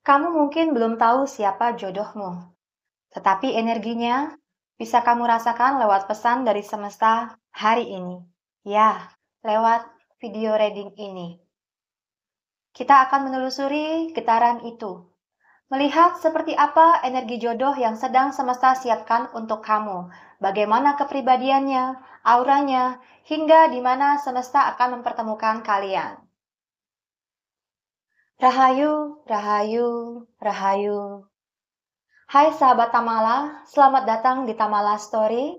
Kamu mungkin belum tahu siapa jodohmu, tetapi energinya bisa kamu rasakan lewat pesan dari semesta hari ini. Ya, lewat video reading ini. Kita akan menelusuri getaran itu, melihat seperti apa energi jodoh yang sedang semesta siapkan untuk kamu, bagaimana kepribadiannya, auranya, hingga di mana semesta akan mempertemukan kalian. Rahayu, Rahayu, Rahayu. Hai sahabat Tamala, selamat datang di Tamala Story,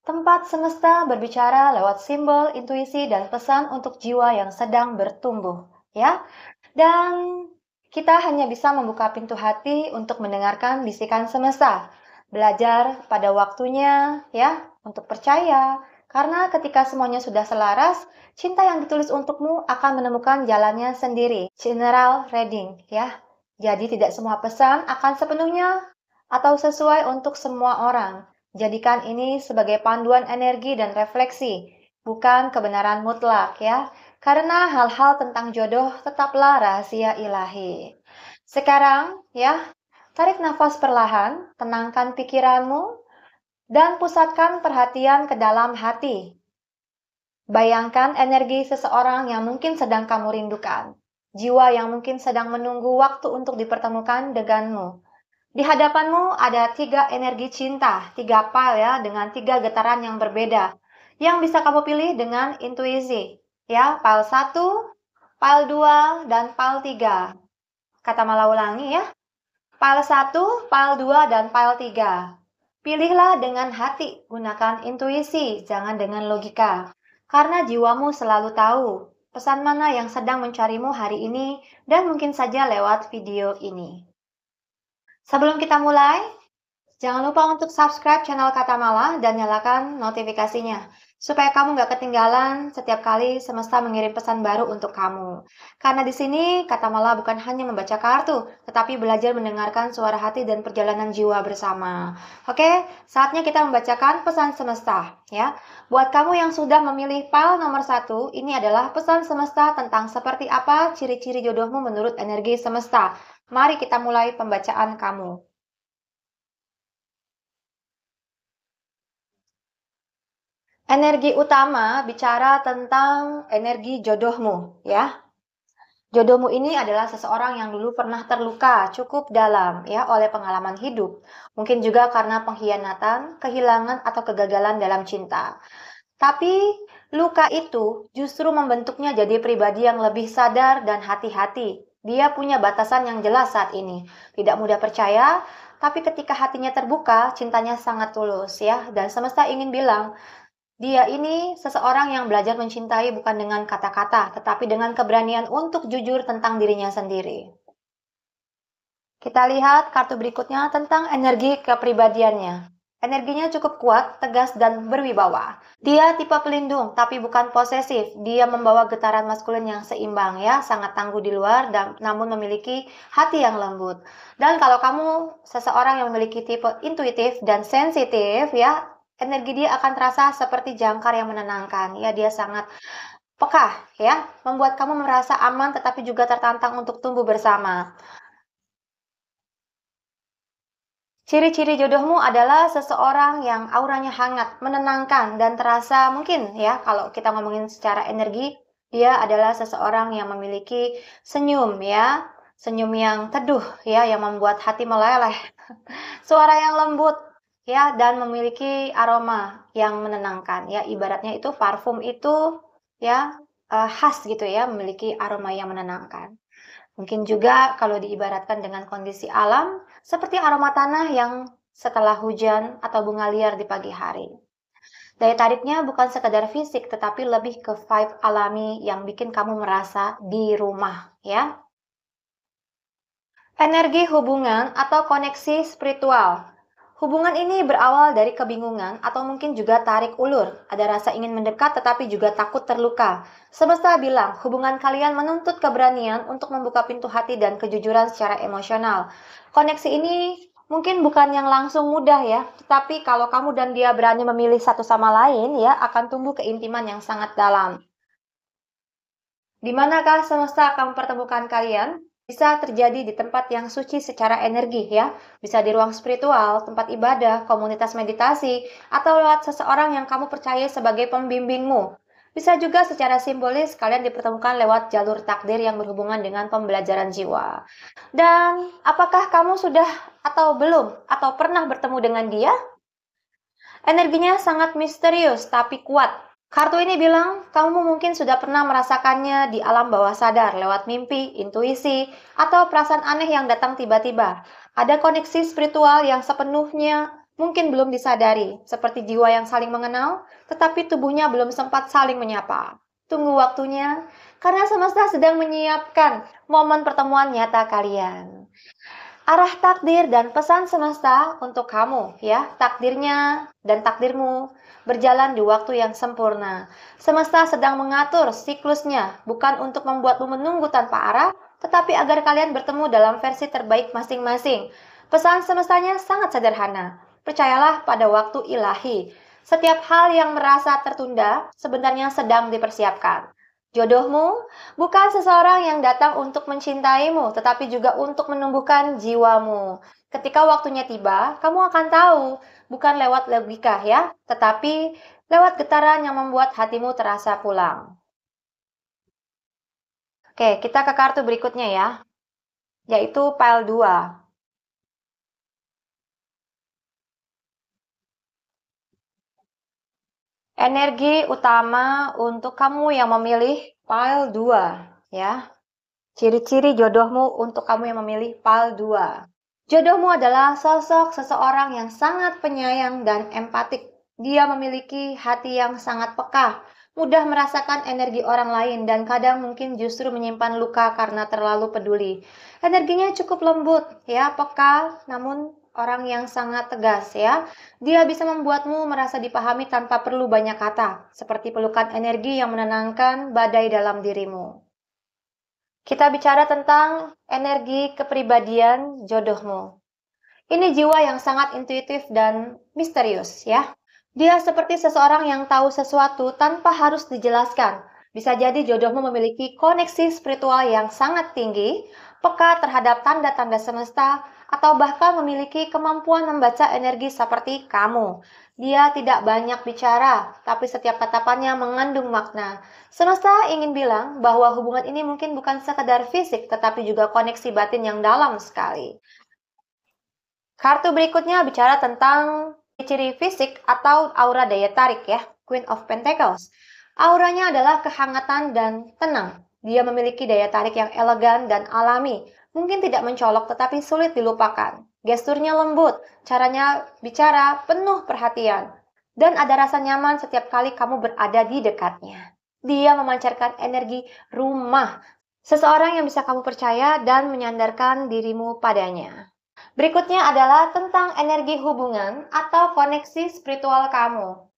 tempat semesta berbicara lewat simbol, intuisi, dan pesan untuk jiwa yang sedang bertumbuh, ya. Dan kita hanya bisa membuka pintu hati untuk mendengarkan bisikan semesta, belajar pada waktunya, ya, untuk percaya, karena ketika semuanya sudah selaras, cinta yang ditulis untukmu akan menemukan jalannya sendiri. General reading, ya. Jadi tidak semua pesan akan sepenuhnya atau sesuai untuk semua orang. Jadikan ini sebagai panduan energi dan refleksi, bukan kebenaran mutlak ya. Karena hal-hal tentang jodoh tetaplah rahasia ilahi. Sekarang ya, tarik nafas perlahan, tenangkan pikiranmu, dan pusatkan perhatian ke dalam hati. Bayangkan energi seseorang yang mungkin sedang kamu rindukan. Jiwa yang mungkin sedang menunggu waktu untuk dipertemukan denganmu. Di hadapanmu ada 3 energi cinta, 3 pile ya, dengan 3 getaran yang berbeda. Yang bisa kamu pilih dengan intuisi. Ya, pile 1, pile 2, dan pile 3. Kata malah ulangi ya. Pile 1, pile 2, dan pile 3. Pilihlah dengan hati, gunakan intuisi, jangan dengan logika. Karena jiwamu selalu tahu pesan mana yang sedang mencarimu hari ini dan mungkin saja lewat video ini. Sebelum kita mulai, jangan lupa untuk subscribe channel Kata Mala dan nyalakan notifikasinya, supaya kamu nggak ketinggalan setiap kali semesta mengirim pesan baru untuk kamu. Karena di sini Kata Mala bukan hanya membaca kartu, tetapi belajar mendengarkan suara hati dan perjalanan jiwa bersama. Oke, saatnya kita membacakan pesan semesta. Ya, buat kamu yang sudah memilih pile nomor 1, ini adalah pesan semesta tentang seperti apa ciri-ciri jodohmu menurut energi semesta. Mari kita mulai pembacaan kamu. Energi utama bicara tentang energi jodohmu, ya. Jodohmu ini adalah seseorang yang dulu pernah terluka cukup dalam, ya, oleh pengalaman hidup. Mungkin juga karena pengkhianatan, kehilangan, atau kegagalan dalam cinta. Tapi luka itu justru membentuknya jadi pribadi yang lebih sadar dan hati-hati. Dia punya batasan yang jelas saat ini. Tidak mudah percaya, tapi ketika hatinya terbuka, cintanya sangat tulus, ya. Dan semesta ingin bilang, dia ini seseorang yang belajar mencintai bukan dengan kata-kata, tetapi dengan keberanian untuk jujur tentang dirinya sendiri. Kita lihat kartu berikutnya tentang energi kepribadiannya. Energinya cukup kuat, tegas, dan berwibawa. Dia tipe pelindung, tapi bukan posesif. Dia membawa getaran maskulin yang seimbang, ya, sangat tangguh di luar, dan namun memiliki hati yang lembut. Dan kalau kamu seseorang yang memiliki tipe intuitif dan sensitif, ya, energi dia akan terasa seperti jangkar yang menenangkan. Ya, dia sangat peka, ya, membuat kamu merasa aman, tetapi juga tertantang untuk tumbuh bersama. Ciri-ciri jodohmu adalah seseorang yang auranya hangat, menenangkan, dan terasa mungkin ya, kalau kita ngomongin secara energi, dia adalah seseorang yang memiliki senyum ya, senyum yang teduh ya, yang membuat hati meleleh. Suara yang lembut ya, dan memiliki aroma yang menenangkan ya, ibaratnya itu parfum itu ya, khas gitu ya, memiliki aroma yang menenangkan. Mungkin juga kalau diibaratkan dengan kondisi alam, seperti aroma tanah yang setelah hujan atau bunga liar di pagi hari. Daya tariknya bukan sekadar fisik, tetapi lebih ke vibe alami yang bikin kamu merasa di rumah, ya. Energi hubungan atau koneksi spiritual. Hubungan ini berawal dari kebingungan atau mungkin juga tarik ulur. Ada rasa ingin mendekat tetapi juga takut terluka. Semesta bilang hubungan kalian menuntut keberanian untuk membuka pintu hati dan kejujuran secara emosional. Koneksi ini mungkin bukan yang langsung mudah ya, tetapi kalau kamu dan dia berani memilih satu sama lain ya, akan tumbuh keintiman yang sangat dalam. Di manakah semesta akan mempertemukan kalian? Bisa terjadi di tempat yang suci secara energi ya, bisa di ruang spiritual, tempat ibadah, komunitas meditasi, atau lewat seseorang yang kamu percaya sebagai pembimbingmu. Bisa juga secara simbolis kalian dipertemukan lewat jalur takdir yang berhubungan dengan pembelajaran jiwa. Dan apakah kamu sudah atau belum atau pernah bertemu dengan dia? Energinya sangat misterius tapi kuat. Kartu ini bilang kamu mungkin sudah pernah merasakannya di alam bawah sadar lewat mimpi, intuisi, atau perasaan aneh yang datang tiba-tiba. Ada koneksi spiritual yang sepenuhnya mungkin belum disadari, seperti jiwa yang saling mengenal, tetapi tubuhnya belum sempat saling menyapa. Tunggu waktunya, karena semesta sedang menyiapkan momen pertemuan nyata kalian. Arah takdir dan pesan semesta untuk kamu ya. Takdirnya dan takdirmu berjalan di waktu yang sempurna. Semesta sedang mengatur siklusnya, bukan untuk membuatmu menunggu tanpa arah, tetapi agar kalian bertemu dalam versi terbaik masing-masing. Pesan semestanya sangat sederhana. Percayalah pada waktu ilahi. Setiap hal yang merasa tertunda sebenarnya sedang dipersiapkan. Jodohmu bukan seseorang yang datang untuk mencintaimu, tetapi juga untuk menumbuhkan jiwamu. Ketika waktunya tiba, kamu akan tahu, bukan lewat logika ya, tetapi lewat getaran yang membuat hatimu terasa pulang. Oke, kita ke kartu berikutnya ya, yaitu pile 2. Energi utama untuk kamu yang memilih pile 2 ya. Ciri-ciri jodohmu untuk kamu yang memilih pile 2. Jodohmu adalah sosok seseorang yang sangat penyayang dan empatik. Dia memiliki hati yang sangat peka, mudah merasakan energi orang lain, dan kadang mungkin justru menyimpan luka karena terlalu peduli. Energinya cukup lembut, ya, peka, namun orang yang sangat tegas, ya. Dia bisa membuatmu merasa dipahami tanpa perlu banyak kata, seperti pelukan energi yang menenangkan badai dalam dirimu. Kita bicara tentang energi kepribadian jodohmu. Ini jiwa yang sangat intuitif dan misterius ya. Dia seperti seseorang yang tahu sesuatu tanpa harus dijelaskan. Bisa jadi jodohmu memiliki koneksi spiritual yang sangat tinggi, peka terhadap tanda-tanda semesta, atau bahkan memiliki kemampuan membaca energi seperti kamu. Dia tidak banyak bicara, tapi setiap tatapannya mengandung makna. Semesta ingin bilang bahwa hubungan ini mungkin bukan sekedar fisik, tetapi juga koneksi batin yang dalam sekali. Kartu berikutnya bicara tentang ciri fisik atau aura daya tarik ya, Queen of Pentacles. Auranya adalah kehangatan dan tenang. Dia memiliki daya tarik yang elegan dan alami. Mungkin tidak mencolok tetapi sulit dilupakan. Gesturnya lembut, caranya bicara penuh perhatian. Dan ada rasa nyaman setiap kali kamu berada di dekatnya. Dia memancarkan energi rumah. Seseorang yang bisa kamu percaya dan menyandarkan dirimu padanya. Berikutnya adalah tentang energi hubungan atau koneksi spiritual kamu.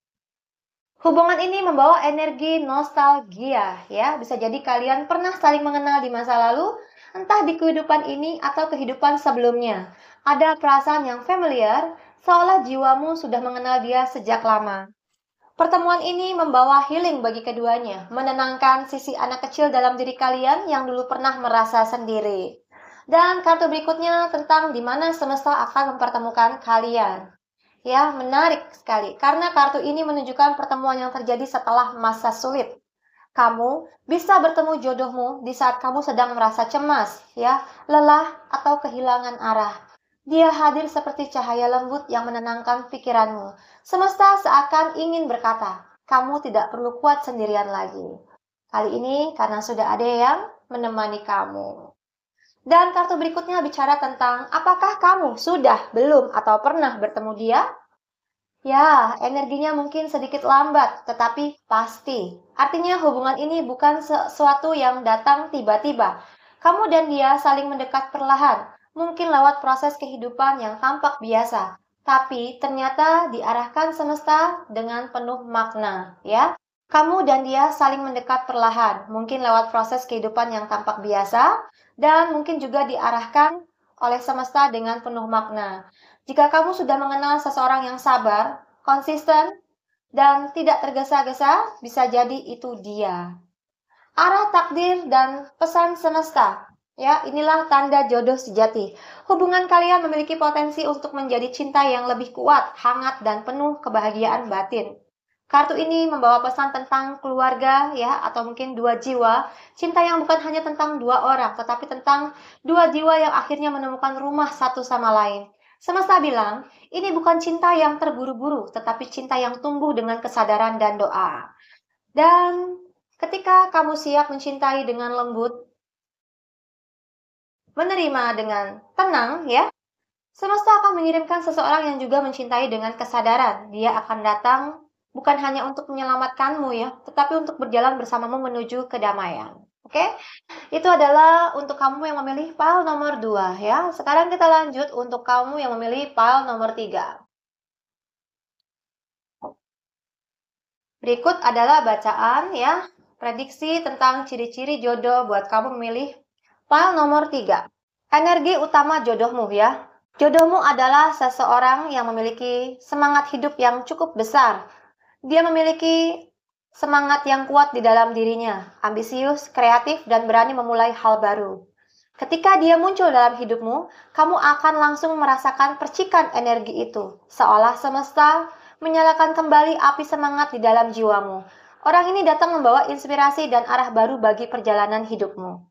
Hubungan ini membawa energi nostalgia ya. Bisa jadi kalian pernah saling mengenal di masa lalu, entah di kehidupan ini atau kehidupan sebelumnya. Ada perasaan yang familiar, seolah jiwamu sudah mengenal dia sejak lama. Pertemuan ini membawa healing bagi keduanya, menenangkan sisi anak kecil dalam diri kalian yang dulu pernah merasa sendiri. Dan kartu berikutnya tentang di mana semesta akan mempertemukan kalian. Ya, menarik sekali karena kartu ini menunjukkan pertemuan yang terjadi setelah masa sulit. Kamu bisa bertemu jodohmu di saat kamu sedang merasa cemas, ya, lelah atau kehilangan arah. Dia hadir seperti cahaya lembut yang menenangkan pikiranmu. Semesta seakan ingin berkata, kamu tidak perlu kuat sendirian lagi. Kali ini karena sudah ada yang menemani kamu. Dan kartu berikutnya bicara tentang apakah kamu sudah, belum, atau pernah bertemu dia? Ya, energinya mungkin sedikit lambat, tetapi pasti. Artinya hubungan ini bukan sesuatu yang datang tiba-tiba. Kamu dan dia saling mendekat perlahan, mungkin lewat proses kehidupan yang tampak biasa, tapi ternyata diarahkan semesta dengan penuh makna, ya. Kamu dan dia saling mendekat perlahan, mungkin lewat proses kehidupan yang tampak biasa, dan mungkin juga diarahkan oleh semesta dengan penuh makna. Jika kamu sudah mengenal seseorang yang sabar, konsisten, dan tidak tergesa-gesa, bisa jadi itu dia. Arah takdir dan pesan semesta. Ya, inilah tanda jodoh sejati. Hubungan kalian memiliki potensi untuk menjadi cinta yang lebih kuat, hangat, dan penuh kebahagiaan batin. Kartu ini membawa pesan tentang keluarga, ya, atau mungkin dua jiwa. Cinta yang bukan hanya tentang dua orang, tetapi tentang dua jiwa yang akhirnya menemukan rumah satu sama lain. Semesta bilang, ini bukan cinta yang terburu-buru, tetapi cinta yang tumbuh dengan kesadaran dan doa. Dan ketika kamu siap mencintai dengan lembut, menerima dengan tenang ya, semesta akan mengirimkan seseorang yang juga mencintai dengan kesadaran. Dia akan datang bukan hanya untuk menyelamatkanmu ya, tetapi untuk berjalan bersamamu menuju kedamaian. Oke? Itu adalah untuk kamu yang memilih file nomor 2 ya. Sekarang kita lanjut untuk kamu yang memilih file nomor 3. Berikut adalah bacaan ya, prediksi tentang ciri-ciri jodoh buat kamu memilih file nomor 3. Energi utama jodohmu ya. Jodohmu adalah seseorang yang memiliki semangat hidup yang cukup besar. Dia memiliki semangat yang kuat di dalam dirinya, ambisius, kreatif, dan berani memulai hal baru. Ketika dia muncul dalam hidupmu, kamu akan langsung merasakan percikan energi itu, seolah semesta menyalakan kembali api semangat di dalam jiwamu. Orang ini datang membawa inspirasi dan arah baru bagi perjalanan hidupmu.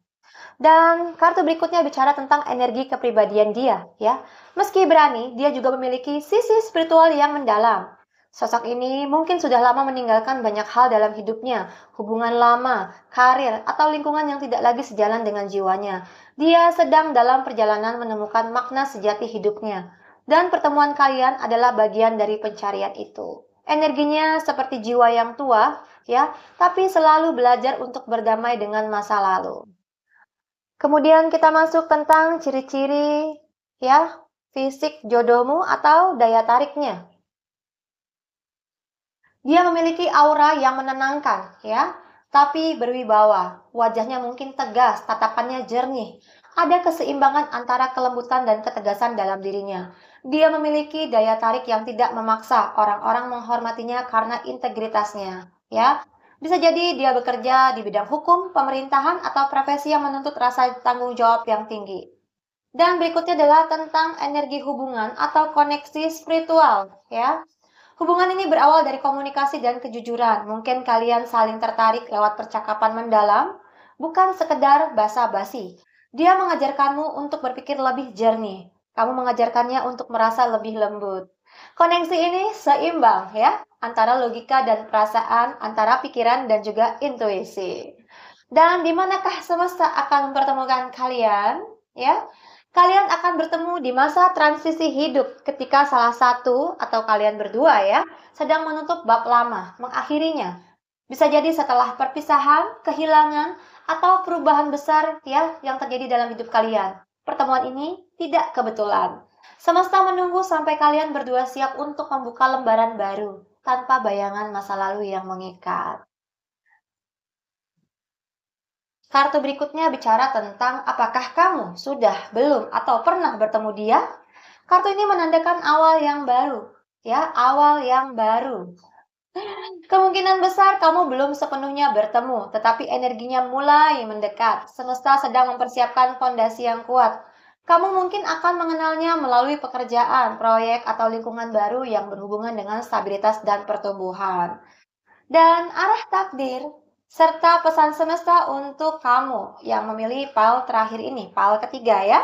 Dan kartu berikutnya bicara tentang energi kepribadian dia, ya. Meski berani, dia juga memiliki sisi spiritual yang mendalam. Sosok ini mungkin sudah lama meninggalkan banyak hal dalam hidupnya, hubungan lama, karir, atau lingkungan yang tidak lagi sejalan dengan jiwanya. Dia sedang dalam perjalanan menemukan makna sejati hidupnya. Dan pertemuan kalian adalah bagian dari pencarian itu. Energinya seperti jiwa yang tua, ya, tapi selalu belajar untuk berdamai dengan masa lalu. Kemudian kita masuk tentang ciri-ciri ya, fisik jodohmu atau daya tariknya. Dia memiliki aura yang menenangkan ya, tapi berwibawa. Wajahnya mungkin tegas, tatapannya jernih. Ada keseimbangan antara kelembutan dan ketegasan dalam dirinya. Dia memiliki daya tarik yang tidak memaksa orang-orang menghormatinya karena integritasnya, ya. Bisa jadi dia bekerja di bidang hukum, pemerintahan, atau profesi yang menuntut rasa tanggung jawab yang tinggi. Dan berikutnya adalah tentang energi hubungan atau koneksi spiritual, ya. Hubungan ini berawal dari komunikasi dan kejujuran. Mungkin kalian saling tertarik lewat percakapan mendalam, bukan sekedar basa-basi. Dia mengajarkanmu untuk berpikir lebih jernih. Kamu mengajarkannya untuk merasa lebih lembut. Koneksi ini seimbang ya, antara logika dan perasaan, antara pikiran dan juga intuisi. Dan di manakah semesta akan mempertemukan kalian? Ya, kalian akan bertemu di masa transisi hidup ketika salah satu atau kalian berdua ya sedang menutup bab lama, mengakhirinya. Bisa jadi setelah perpisahan, kehilangan, atau perubahan besar ya yang terjadi dalam hidup kalian. Pertemuan ini tidak kebetulan. Semesta menunggu sampai kalian berdua siap untuk membuka lembaran baru tanpa bayangan masa lalu yang mengikat. Kartu berikutnya bicara tentang apakah kamu sudah, belum, atau pernah bertemu dia. Kartu ini menandakan awal yang baru, ya, awal yang baru. Kemungkinan besar kamu belum sepenuhnya bertemu, tetapi energinya mulai mendekat. Semesta sedang mempersiapkan fondasi yang kuat. Kamu mungkin akan mengenalnya melalui pekerjaan, proyek, atau lingkungan baru yang berhubungan dengan stabilitas dan pertumbuhan. Dan arah takdir, serta pesan semesta untuk kamu yang memilih file terakhir ini, file ketiga ya.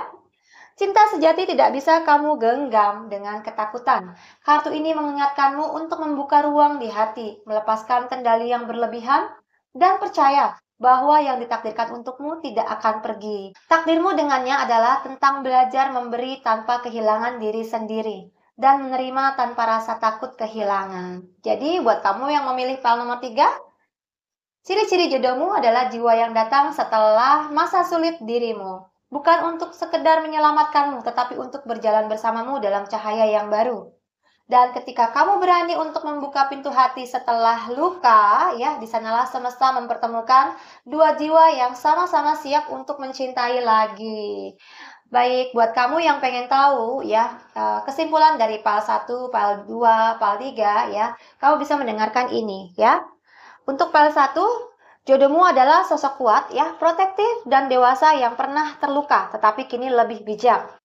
Cinta sejati tidak bisa kamu genggam dengan ketakutan. Kartu ini mengingatkanmu untuk membuka ruang di hati, melepaskan kendali yang berlebihan, dan percaya bahwa yang ditakdirkan untukmu tidak akan pergi. Takdirmu dengannya adalah tentang belajar memberi tanpa kehilangan diri sendiri dan menerima tanpa rasa takut kehilangan. Jadi buat kamu yang memilih file nomor 3, ciri-ciri jodohmu adalah jiwa yang datang setelah masa sulit dirimu. Bukan untuk sekedar menyelamatkanmu, tetapi untuk berjalan bersamamu dalam cahaya yang baru. Dan ketika kamu berani untuk membuka pintu hati setelah luka, ya, di sanalah semesta mempertemukan dua jiwa yang sama-sama siap untuk mencintai lagi. Baik, buat kamu yang pengen tahu ya, kesimpulan dari file 1, file 2, file 3 ya, kamu bisa mendengarkan ini ya. Untuk file 1, Jodohmu adalah sosok kuat, ya, protektif dan dewasa yang pernah terluka, tetapi kini lebih bijak.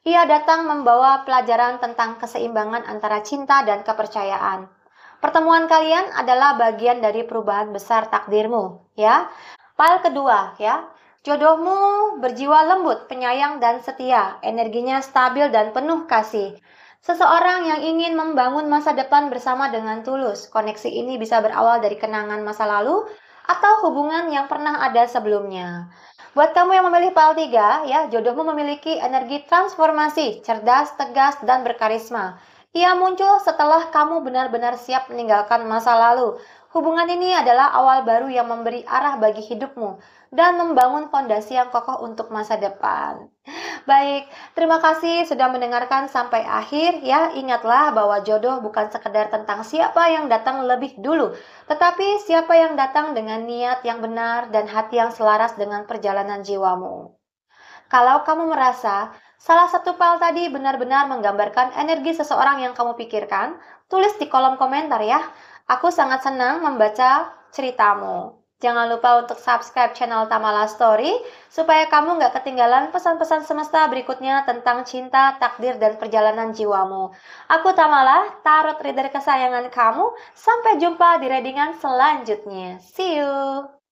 Ia datang membawa pelajaran tentang keseimbangan antara cinta dan kepercayaan. Pertemuan kalian adalah bagian dari perubahan besar takdirmu, ya. File kedua, ya. Jodohmu berjiwa lembut, penyayang dan setia, energinya stabil dan penuh kasih. Seseorang yang ingin membangun masa depan bersama dengan tulus. Koneksi ini bisa berawal dari kenangan masa lalu atau hubungan yang pernah ada sebelumnya. Buat kamu yang memilih file 3, ya, jodohmu memiliki energi transformasi, cerdas, tegas, dan berkarisma. Ia muncul setelah kamu benar-benar siap meninggalkan masa lalu. Hubungan ini adalah awal baru yang memberi arah bagi hidupmu dan membangun fondasi yang kokoh untuk masa depan. Baik, terima kasih sudah mendengarkan sampai akhir ya. Ingatlah bahwa jodoh bukan sekedar tentang siapa yang datang lebih dulu, tetapi siapa yang datang dengan niat yang benar dan hati yang selaras dengan perjalanan jiwamu. Kalau kamu merasa salah satu file tadi benar-benar menggambarkan energi seseorang yang kamu pikirkan, tulis di kolom komentar ya. Aku sangat senang membaca ceritamu. Jangan lupa untuk subscribe channel Tamala Story supaya kamu nggak ketinggalan pesan-pesan semesta berikutnya tentang cinta, takdir, dan perjalanan jiwamu. Aku Tamala, tarot reader kesayangan kamu. Sampai jumpa di readingan selanjutnya. See you!